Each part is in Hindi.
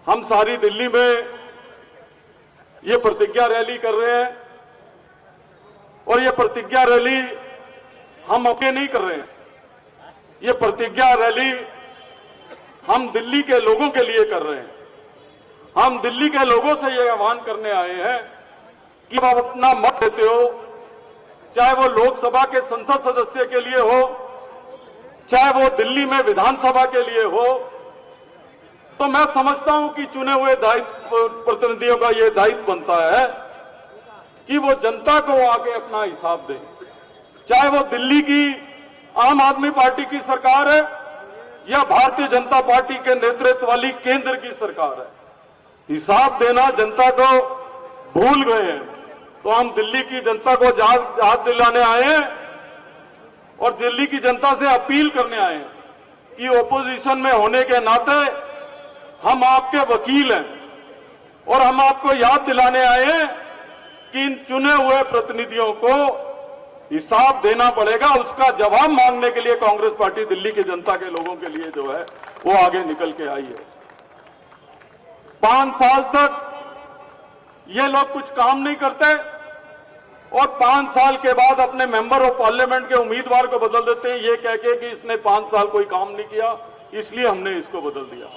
हम सारी दिल्ली में ये प्रतिज्ञा रैली कर रहे हैं और ये प्रतिज्ञा रैली हम अकेले नहीं कर रहे हैं। ये प्रतिज्ञा रैली हम दिल्ली के लोगों के लिए कर रहे हैं। हम दिल्ली के लोगों से ये आह्वान करने आए हैं कि आप अपना मत देते हो, चाहे वो लोकसभा के संसद सदस्य के लिए हो, चाहे वो दिल्ली में विधानसभा के लिए हो, तो मैं समझता हूं कि चुने हुए प्रतिनिधियों का यह दायित्व बनता है कि वो जनता को आके अपना हिसाब दें। चाहे वो दिल्ली की आम आदमी पार्टी की सरकार है या भारतीय जनता पार्टी के नेतृत्व वाली केंद्र की सरकार है, हिसाब देना जनता को भूल गए हैं। तो हम दिल्ली की जनता को याद दिलाने आए हैं और दिल्ली की जनता से अपील करने आए हैं कि ओपोजिशन में होने के नाते हम आपके वकील हैं और हम आपको याद दिलाने आए हैं कि इन चुने हुए प्रतिनिधियों को हिसाब देना पड़ेगा। उसका जवाब मांगने के लिए कांग्रेस पार्टी दिल्ली की जनता के लोगों के लिए जो है वो आगे निकल के आई है। 5 साल तक ये लोग कुछ काम नहीं करते और 5 साल के बाद अपने मेंबर ऑफ पार्लियामेंट के उम्मीदवार को बदल देते हैं, ये कह के कि इसने 5 साल कोई काम नहीं किया इसलिए हमने इसको बदल दिया।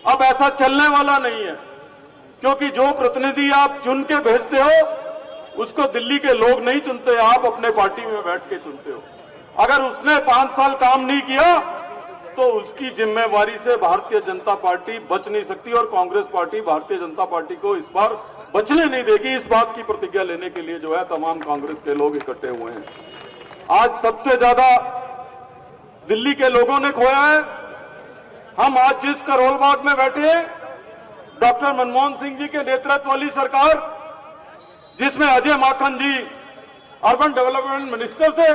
अब ऐसा चलने वाला नहीं है, क्योंकि जो प्रतिनिधि आप चुन के भेजते हो उसको दिल्ली के लोग नहीं चुनते, आप अपने पार्टी में बैठ के चुनते हो। अगर उसने 5 साल काम नहीं किया तो उसकी जिम्मेवारी से भारतीय जनता पार्टी बच नहीं सकती और कांग्रेस पार्टी भारतीय जनता पार्टी को इस बार बचने नहीं देगी। इस बात की प्रतिज्ञा लेने के लिए जो है तमाम कांग्रेस के लोग इकट्ठे हुए हैं। आज सबसे ज्यादा दिल्ली के लोगों ने खोया है। हम आज जिस करोल बाग में बैठे हैं, डॉक्टर मनमोहन सिंह जी के नेतृत्व वाली सरकार, जिसमें अजय माकन जी अर्बन डेवलपमेंट मिनिस्टर थे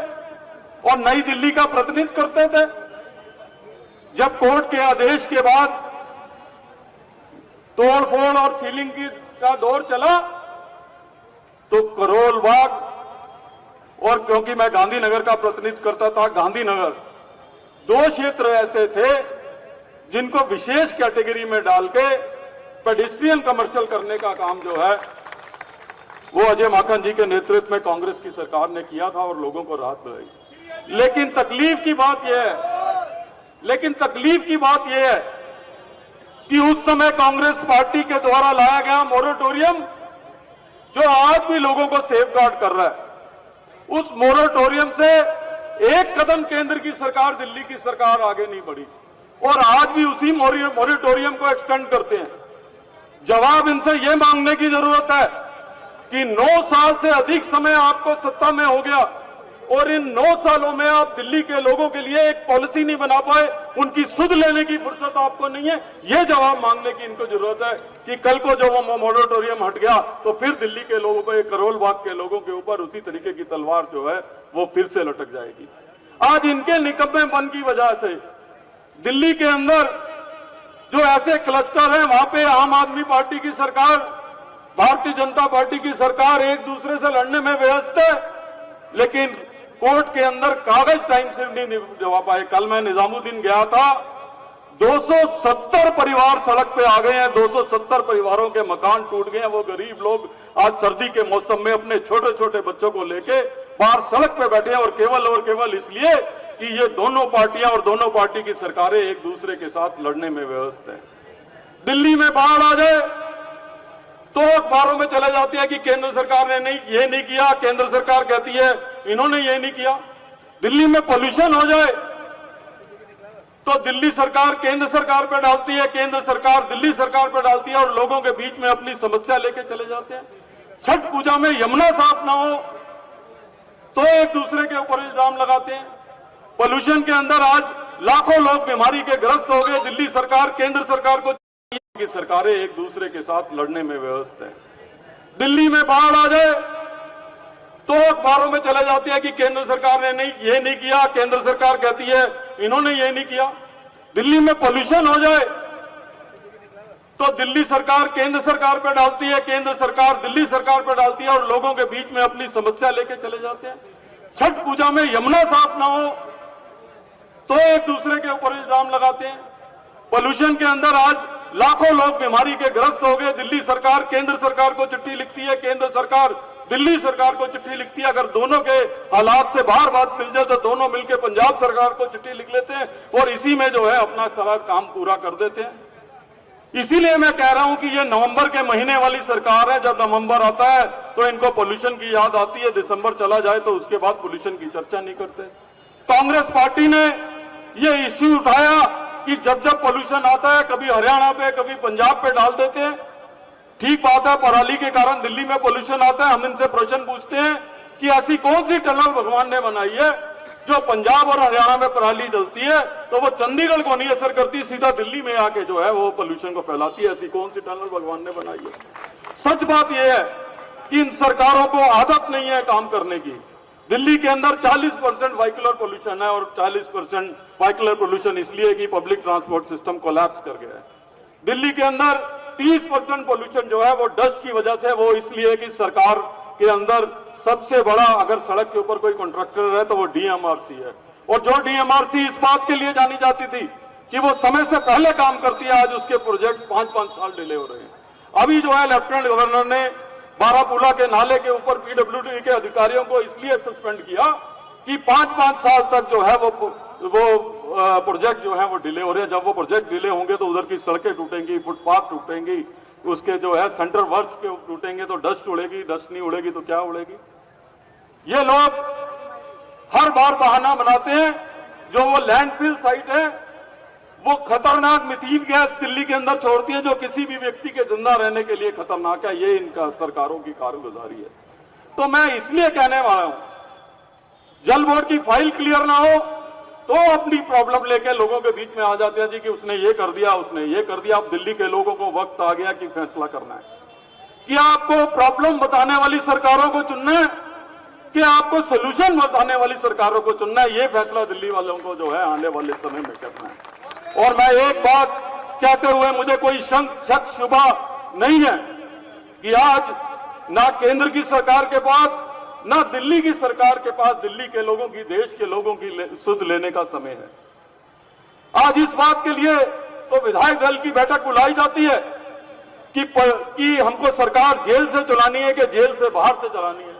और नई दिल्ली का प्रतिनिधित्व करते थे, जब कोर्ट के आदेश के बाद तोड़फोड़ और सीलिंग का दौर चला तो करोल बाग और क्योंकि मैं गांधीनगर का प्रतिनिधित्व करता था, गांधीनगर 2 क्षेत्र ऐसे थे जिनको विशेष कैटेगरी में डाल के पेडिस्ट्रियन कमर्शियल करने का काम जो है वो अजय माकन जी के नेतृत्व में कांग्रेस की सरकार ने किया था और लोगों को राहत दिलाई। लेकिन तकलीफ की बात यह है कि उस समय कांग्रेस पार्टी के द्वारा लाया गया मोरेटोरियम जो आज भी लोगों को सेफगार्ड कर रहा है, उस मोरेटोरियम से एक कदम केंद्र की सरकार, दिल्ली की सरकार आगे नहीं बढ़ी और आज भी उसी मोरेटोरियम को एक्सटेंड करते हैं। जवाब इनसे यह मांगने की जरूरत है कि 9 साल से अधिक समय आपको सत्ता में हो गया और इन 9 सालों में आप दिल्ली के लोगों के लिए एक पॉलिसी नहीं बना पाए, उनकी सुध लेने की फुर्सत आपको नहीं है। यह जवाब मांगने की इनको जरूरत है कि कल को जब वो मोरेटोरियम हट गया तो फिर दिल्ली के लोगों को, करोल बाग के लोगों के ऊपर उसी तरीके की तलवार जो है वो फिर से लटक जाएगी। आज इनके निकम्मेपन की वजह से दिल्ली के अंदर जो ऐसे क्लस्टर हैं वहां पे आम आदमी पार्टी की सरकार, भारतीय जनता पार्टी की सरकार एक दूसरे से लड़ने में व्यस्त है, लेकिन कोर्ट के अंदर कागज टाइम से नहीं जमा पाए। कल मैं निजामुद्दीन गया था, 270 परिवार सड़क पे आ गए हैं, 270 परिवारों के मकान टूट गए हैं। वो गरीब लोग आज सर्दी के मौसम में अपने छोटे छोटे बच्चों को लेके बाहर सड़क पे बैठे हैं और केवल इसलिए कि ये दोनों पार्टियां और दोनों पार्टी की सरकारें एक दूसरे के साथ लड़ने में व्यस्त हैं। दिल्ली में बाढ़ आ जाए तो अखबारों में चले जाती है कि केंद्र सरकार ने ये नहीं किया, केंद्र सरकार कहती है इन्होंने ये नहीं किया। दिल्ली में पोल्यूशन हो जाए तो दिल्ली सरकार केंद्र सरकार पर डालती है, केंद्र सरकार दिल्ली सरकार पर डालती है और लोगों के बीच में अपनी समस्या लेके चले जाते हैं। छठ पूजा में यमुना साफ ना हो तो एक दूसरे के ऊपर इल्जाम लगाते हैं। पोल्यूशन के अंदर आज लाखों लोग बीमारी के ग्रस्त हो गए। दिल्ली सरकार केंद्र सरकार को की सरकारें एक दूसरे के साथ लड़ने में व्यस्त है। दिल्ली में बाढ़ आ जाए तो अखबारों में चले जाती है कि केंद्र सरकार ने ये नहीं किया, केंद्र सरकार कहती है इन्होंने ये नहीं किया। दिल्ली में पोल्यूशन हो जाए तो दिल्ली सरकार केंद्र सरकार पर डालती है, केंद्र सरकार दिल्ली सरकार पर डालती है और लोगों के बीच में अपनी समस्या लेके चले जाते हैं। छठ पूजा में यमुना साफ ना हो तो एक दूसरे के ऊपर इल्जाम लगाते हैं। पोल्यूशन के अंदर आज लाखों लोग बीमारी के ग्रस्त हो गए। दिल्ली सरकार केंद्र सरकार को चिट्ठी लिखती है, केंद्र सरकार दिल्ली सरकार को चिट्ठी लिखती है। अगर दोनों के हालात से बाहर बात मिल जाए तो दोनों मिलकर पंजाब सरकार को चिट्ठी लिख लेते हैं और इसी में जो है अपना सारा काम पूरा कर देते हैं। इसीलिए मैं कह रहा हूं कि ये नवंबर के महीने वाली सरकार है। जब नवंबर आता है तो इनको पोल्यूशन की याद आती है, दिसंबर चला जाए तो उसके बाद पोल्यूशन की चर्चा नहीं करते। कांग्रेस पार्टी ने ये इश्यू उठाया कि जब जब पोल्यूशन आता है कभी हरियाणा पे कभी पंजाब पे डाल देते हैं। ठीक बात है, पराली के कारण दिल्ली में पोल्यूशन आता है। हम इनसे प्रश्न पूछते हैं कि ऐसी कौन सी टनल भगवान ने बनाई है जो पंजाब और हरियाणा में पराली जलती है तो वो चंडीगढ़ को नहीं असर करती, सीधा दिल्ली में आके जो है वो पोल्यूशन को फैलाती है। ऐसी कौन सी टनल भगवान ने बनाई है? सच बात यह है कि इन सरकारों को आदत नहीं है काम करने की। दिल्ली के अंदर 40% व्हीकलर पोल्यूशन है और 40% व्हीकलर पोल्यूशन इसलिए कि पब्लिक ट्रांसपोर्ट सिस्टम कोलैप्स कर गया है। दिल्ली के अंदर 30% पोल्यूशन जो है वो डस्ट की वजह से, वो इसलिए कि सरकार के अंदर सबसे बड़ा अगर सड़क के ऊपर कोई कॉन्ट्रैक्टर है तो वो डीएमआरसी है। और जो डीएमआरसी इस बात के लिए जानी जाती थी कि वो समय से पहले काम करती है, आज उसके प्रोजेक्ट 5-5 साल डिले हो रहे हैं। अभी जो है लेफ्टिनेंट गवर्नर ने बारापुला के नाले के ऊपर पीडब्ल्यूडी के अधिकारियों को इसलिए सस्पेंड किया कि 5-5 साल तक जो है वो प्रोजेक्ट जो है वो डिले हो रहे हैं। जब वो प्रोजेक्ट डिले होंगे तो उधर की सड़कें टूटेंगी, फुटपाथ टूटेंगी, उसके जो है सेंटर वर्क्स के टूटेंगे तो डस्ट उड़ेगी, डस्ट नहीं उड़ेगी तो क्या उड़ेगी? ये लोग हर बार बहाना बनाते हैं। जो वो लैंडफिल साइट है वो खतरनाक मिथेन गैस दिल्ली के अंदर छोड़ती है जो किसी भी व्यक्ति के जिंदा रहने के लिए खतरनाक है। ये इनका सरकारों की कारगुजारी है। तो मैं इसलिए कहने वाला हूं, जल बोर्ड की फाइल क्लियर ना हो तो अपनी प्रॉब्लम लेके लोगों के बीच में आ जाते हैं जी कि उसने ये कर दिया, उसने ये कर दिया। अब दिल्ली के लोगों को वक्त आ गया कि फैसला करना है कि आपको प्रॉब्लम बताने वाली सरकारों को चुनना है कि आपको सोल्यूशन बताने वाली सरकारों को चुनना है। ये फैसला दिल्ली वालों को जो है आने वाले समय में करना है। और मैं एक बात कहते हुए, मुझे कोई शक शुबा नहीं है कि आज ना केंद्र की सरकार के पास ना दिल्ली की सरकार के पास दिल्ली के लोगों की, देश के लोगों की सुध लेने का समय है। आज इस बात के लिए तो विधायक दल की बैठक बुलाई जाती है कि हमको सरकार जेल से चलानी है कि जेल से बाहर से चलानी है।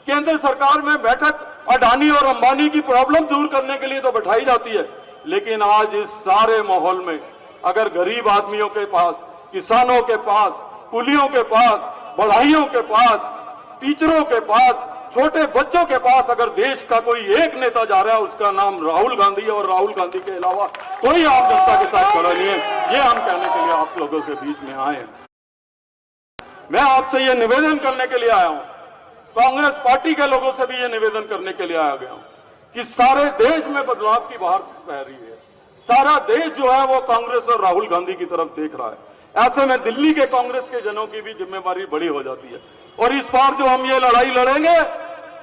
केंद्र सरकार में बैठक अडानी और अंबानी की प्रॉब्लम दूर करने के लिए तो बैठाई जाती है, लेकिन आज इस सारे माहौल में अगर गरीब आदमियों के पास, किसानों के पास, कुलियों के पास, बढ़ाइयों के पास, टीचरों के पास, छोटे बच्चों के पास अगर देश का कोई एक नेता जा रहा है उसका नाम राहुल गांधी है और राहुल गांधी के अलावा कोई आम जनता के साथ खड़ा नहीं है, ये हम कहने के लिए आप लोगों के बीच में आए हैं। मैं आपसे ये निवेदन करने के लिए आया हूं, कांग्रेस पार्टी के लोगों से भी ये निवेदन करने के लिए आया गया हूं कि सारे देश में बदलाव की बहार बह रही है। सारा देश जो है वो कांग्रेस और राहुल गांधी की तरफ देख रहा है। ऐसे में दिल्ली के कांग्रेस के जनों की भी जिम्मेवारी बड़ी हो जाती है। और इस बार जो हम ये लड़ाई लड़ेंगे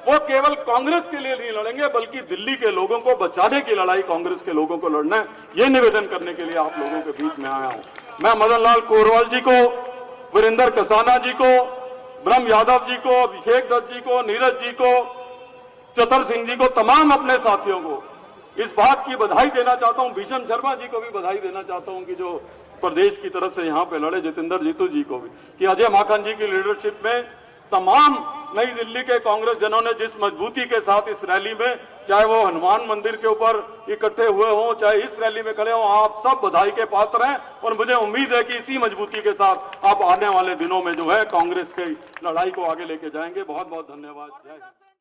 वो केवल कांग्रेस के लिए नहीं लड़ेंगे, बल्कि दिल्ली के लोगों को बचाने की लड़ाई कांग्रेस के लोगों को लड़ना है। ये निवेदन करने के लिए आप लोगों के बीच में आया हूं। मैं मदन लाल कोरवाल जी को, वीरेंद्र कसाना जी को, ब्रह्म यादव जी को, अभिषेक दत्त जी को, नीरज जी को, चतर सिंह जी को, तमाम अपने साथियों को इस बात की बधाई देना चाहता हूं। भीषण शर्मा जी को भी बधाई देना चाहता हूं कि जो प्रदेश की तरफ से यहां पे लड़े, जितेंद्र जीतू जी को भी, कि अजय माकन जी की लीडरशिप में तमाम नई दिल्ली के कांग्रेस जनों ने जिस मजबूती के साथ इस रैली में, चाहे वो हनुमान मंदिर के ऊपर इकट्ठे हुए हों, चाहे इस रैली में खड़े हों, आप सब बधाई के पात्र हैं। और मुझे उम्मीद है कि इसी मजबूती के साथ आप आने वाले दिनों में जो है कांग्रेस की लड़ाई को आगे लेके जाएंगे। बहुत बहुत धन्यवाद। जय हिंद।